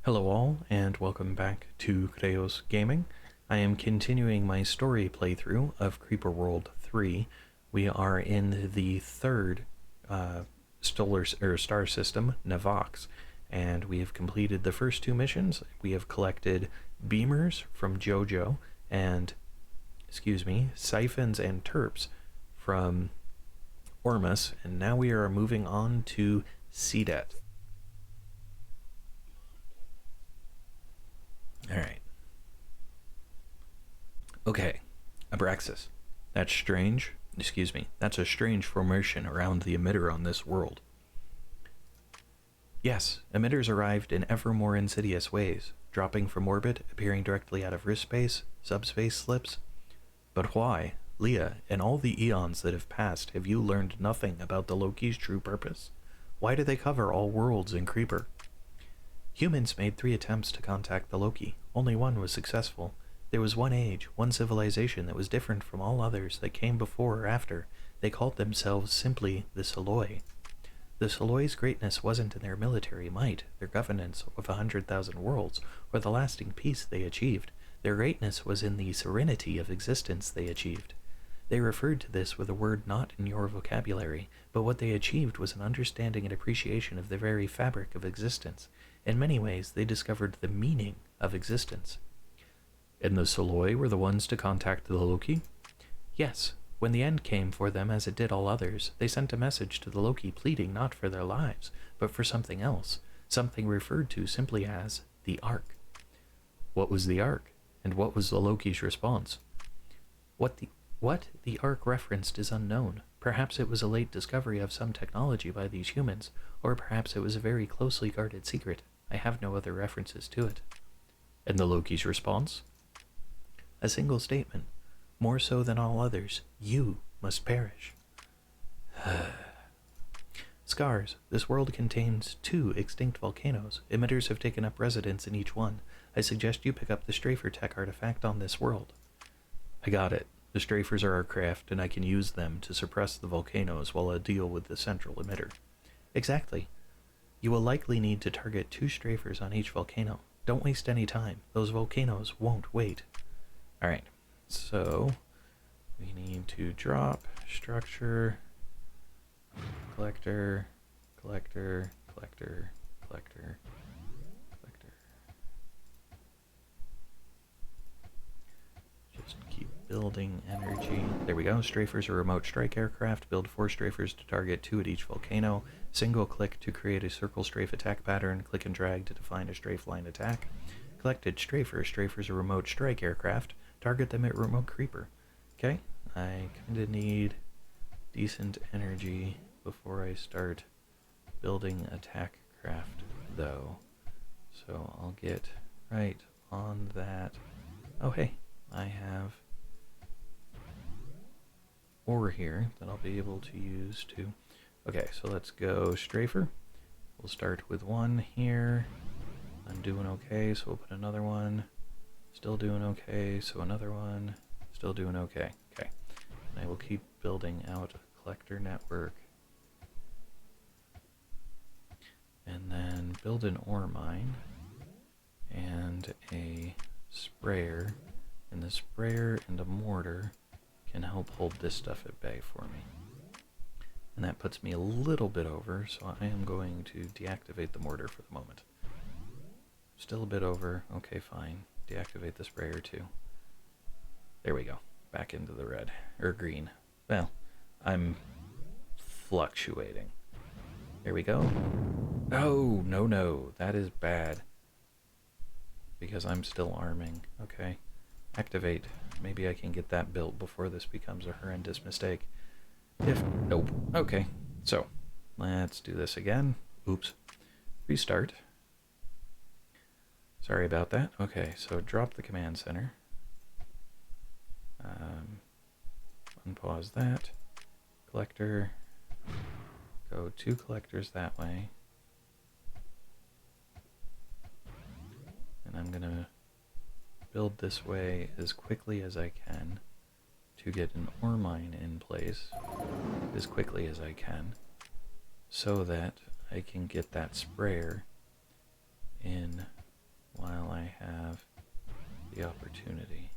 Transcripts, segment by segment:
Hello all, and welcome back to Chreos Gaming. I am continuing my story playthrough of Creeper World 3. We are in the third star system, Navox, and we have completed the first two missions. We have collected beamers from Jojo and, siphons and terps from Ormus, and now we are moving on to Seedet. Alright. Okay, Abraxis. That's strange. That's a strange formation around the emitter on this world. Yes, emitters arrived in ever more insidious ways, dropping from orbit, appearing directly out of rift space, subspace slips. But why, Leah, in all the eons that have passed, have you learned nothing about the Loki's true purpose? Why do they cover all worlds in Creeper? Humans made 3 attempts to contact the Loki. Only one was successful. There was one age, one civilization that was different from all others that came before or after. They called themselves simply the Seloi. The Seloi's greatness wasn't in their military might, their governance of 100,000 worlds, or the lasting peace they achieved. Their greatness was in the serenity of existence they achieved. They referred to this with a word not in your vocabulary, but what they achieved was an understanding and appreciation of the very fabric of existence. In many ways, they discovered the meaning of existence. And the Seloi were the ones to contact the Loki? Yes. When the end came for them, as it did all others, they sent a message to the Loki pleading not for their lives, but for something else, something referred to simply as the Ark. What was the Ark? And what was the Loki's response? What the Ark referenced is unknown. Perhaps it was a late discovery of some technology by these humans, or perhaps it was a very closely guarded secret. I have no other references to it. And the Loki's response? A single statement. More so than all others, you must perish. Scars. This world contains 2 extinct volcanoes. Emitters have taken up residence in each one. I suggest you pick up the Strafer tech artifact on this world. I got it. The Strafers are our craft, and I can use them to suppress the volcanoes while I deal with the central emitter. Exactly. You will likely need to target 2 Strafers on each volcano. Don't waste any time. Those volcanoes won't wait. Alright, so we need to drop structure, collector, collector, collector, collector, collector. Just keep building energy. There we go. Strafers are remote strike aircraft. Build 4 Strafers to target 2 at each volcano. Single click to create a circle strafe attack pattern. Click and drag to define a strafe line attack. Collected Strafer. Strafers are remote strike aircraft. Target them at remote creeper. Okay, I kinda need decent energy before I start building attack craft though. So I'll get right on that. Oh hey, I have ore here that I'll be able to use to... Okay, so let's go Strafer. We'll start with 1 here. I'm doing okay, so we'll put another one. Still doing okay, so another one. Still doing okay. Okay. And I will keep building out a collector network. And then build an ore mine. And a sprayer. And the sprayer and a mortar can help hold this stuff at bay for me. And that puts me a little bit over, so I am going to deactivate the mortar for the moment. Still a bit over. Okay, fine. Deactivate the sprayer too. There we go. Back into the red. Or green. Well, I'm fluctuating. There we go. Oh, no. That is bad. Because I'm still arming. Okay. Activate. Maybe I can get that built before this becomes a horrendous mistake. Nope. Okay. So, let's do this again. Oops. Restart. Sorry about that. Okay, so drop the command center. Unpause that. Collector. Go 2 collectors that way. And I'm gonna build this way as quickly as I can to get an ore mine in place as quickly as I can so that I can get that sprayer in the opportunity.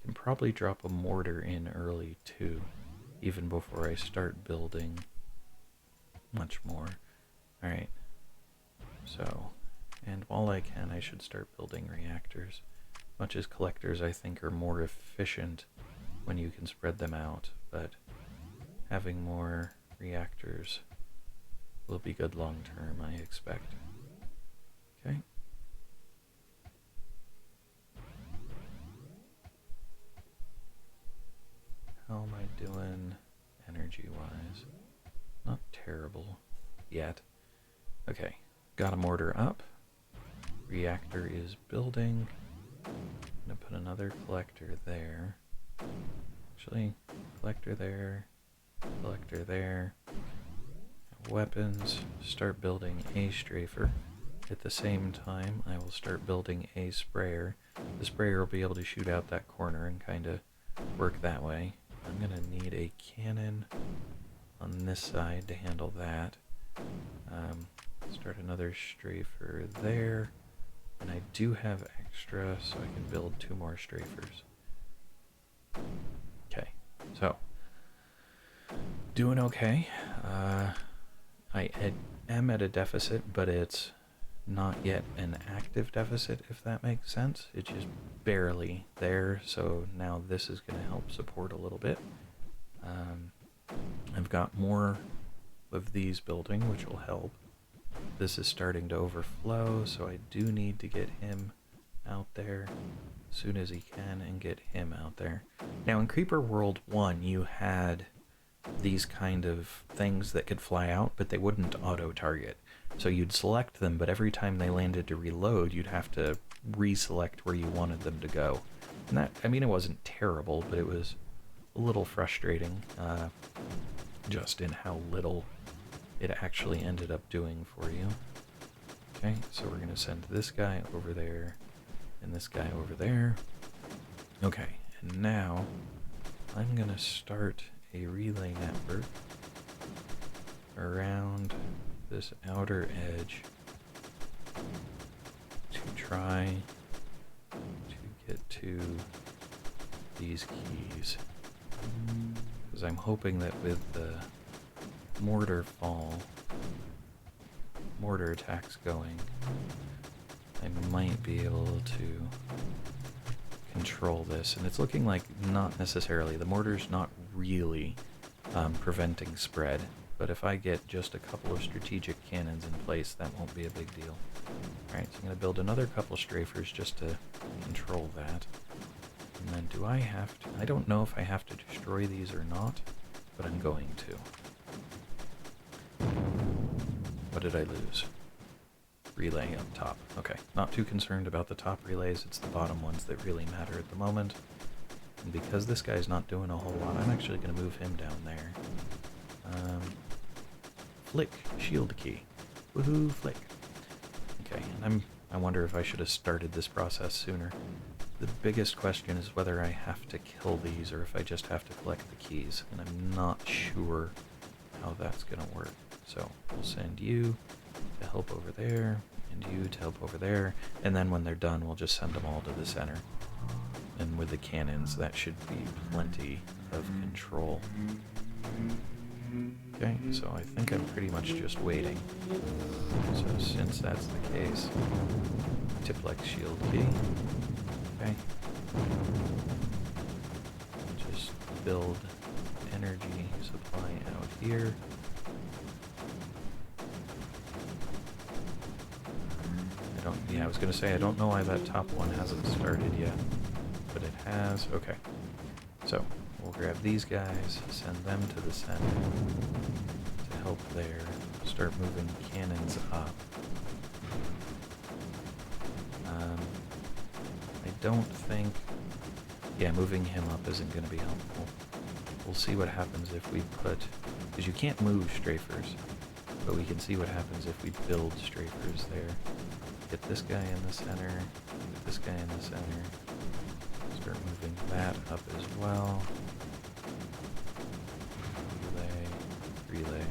Can probably drop a mortar in early too, even before I start building much more. Alright, so, and while I can, I should start building reactors. Much as collectors, I think, are more efficient when you can spread them out, but having more reactors will be good long term, I expect. Okay. How am I doing energy-wise? Not terrible yet. Okay, got a mortar up. Reactor is building. I'm gonna put another collector there. Actually, collector there, collector there. Weapons, start building a strafer. At the same time, I will start building a sprayer. The sprayer will be able to shoot out that corner and kind of work that way. I'm gonna need a cannon on this side to handle that. Start another strafer there. And I do have extra, so I can build 2 more strafers. Okay, so doing okay. I am at a deficit, but it's not yet an active deficit, if that makes sense. It's just barely there, so now this is going to help support a little bit. I've got more of these building, which will help. This is starting to overflow, so I do need to get him out there as soon as he can and get him out there. Now in Creeper World 1, you had these kind of things that could fly out, but they wouldn't auto-target. So you'd select them, but every time they landed to reload, you'd have to reselect where you wanted them to go. And that, I mean, it wasn't terrible, but it was a little frustrating, just in how little it actually ended up doing for you. Okay, so we're gonna send this guy over there, and this guy over there. Okay, and now I'm gonna start a relay network around this outer edge to try to get to these keys. Because I'm hoping that with the mortar attacks going, I might be able to control this. And it's looking like not necessarily. The mortar's not really preventing spread, but if I get just a couple of strategic cannons in place, that won't be a big deal. Alright, so I'm going to build another couple strafers just to control that. And then do I have to... I don't know if I have to destroy these or not, but I'm going to. What did I lose? Relay up top. Okay, not too concerned about the top relays, it's the bottom ones that really matter at the moment. And because this guy's not doing a whole lot, I'm actually going to move him down there. Flick shield key. Woohoo, flick. Okay, and I wonder if I should have started this process sooner. The biggest question is whether I have to kill these or if I just have to collect the keys, and I'm not sure how that's going to work. So we'll send you to help over there, and you to help over there, and then when they're done, we'll just send them all to the center. And with the cannons, that should be plenty of control. Okay, so I think I'm pretty much just waiting. So since that's the case, Tiplex shield key. Okay. Just build energy supply out here. I was going to say, I don't know why that top one hasn't started yet, but it has. Okay. So, we'll grab these guys, send them to the center to help there. Start moving cannons up. I don't think... Yeah, moving him up isn't going to be helpful. We'll see what happens if we put... Because you can't move strafers, but we can see what happens if we build strafers there. Get this guy in the center, get this guy in the center, start moving that up as well. Relay.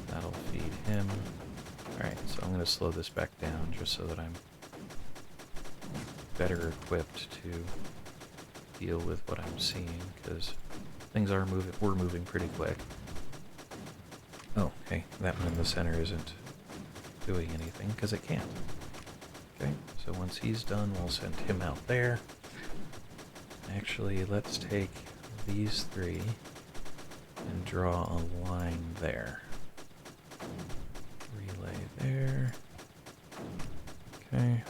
That'll feed him. Alright, So I'm going to slow this back down just so that I'm better equipped to deal with what I'm seeing, because things are moving. We're moving pretty quick. Oh, hey, that one in the center isn't doing anything because it can't. Okay, so once he's done, we'll send him out there. Actually, let's take these three and draw a line there. Relay there. Okay.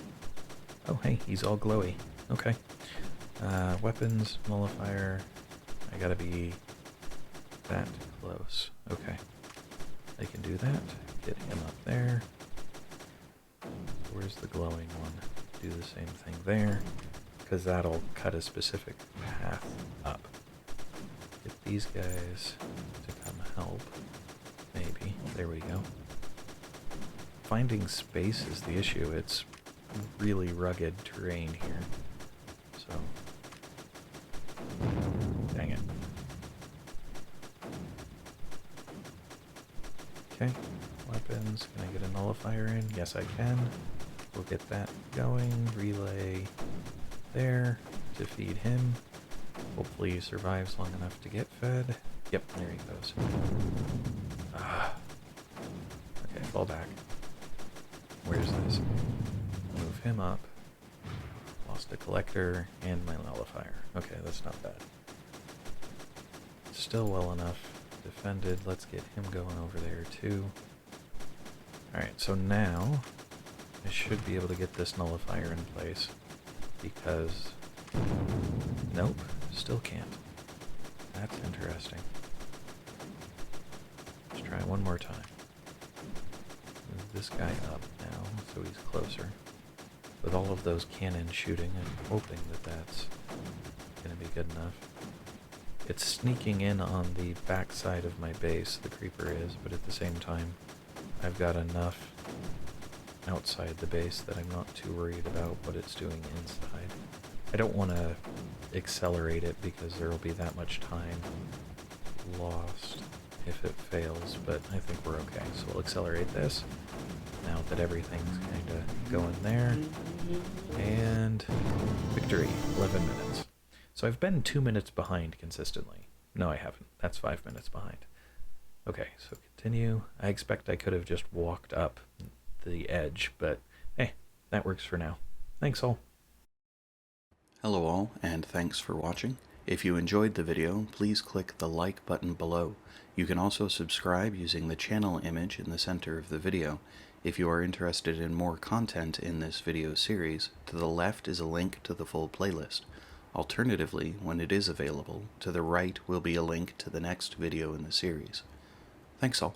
Oh, hey, he's all glowy. Okay. Weapons, nullifier. I gotta be that close. Okay. I can do that. Get him up there. Where's the glowing one? Do the same thing there, because that'll cut a specific path up. Get these guys to come help. Maybe. There we go. Finding space is the issue. It's really rugged terrain here. So, dang it. Okay, weapons. Can I get a nullifier in? Yes, I can. We'll get that going. Relay there to feed him. Hopefully he survives long enough to get fed. Yep, there he goes. Okay, fall back. Where's this? Move him up. Lost a collector and my nullifier. Okay, that's not bad. Still well enough defended. Let's get him going over there too. Alright, so now I should be able to get this nullifier in place, because nope, still can't. That's interesting. Let's try one more time. Move this guy up now so he's closer. With all of those cannons shooting, I'm hoping that that's going to be good enough. It's sneaking in on the back side of my base, the creeper is, but at the same time, I've got enough outside the base that I'm not too worried about what it's doing inside. I don't want to accelerate it because there will be that much time lost if it fails, but I think we're okay. So we'll accelerate this now that everything's kind of going there. And victory, 11 minutes. So I've been 2 minutes behind consistently. No, I haven't. That's 5 minutes behind. Okay, so continue. I expect I could have just walked up the edge, but hey, that works for now. Thanks all. Hello all, and thanks for watching. If you enjoyed the video, please click the like button below. You can also subscribe using the channel image in the center of the video. If you are interested in more content in this video series, to the left is a link to the full playlist. Alternatively, when it is available, to the right will be a link to the next video in the series. Thanks all.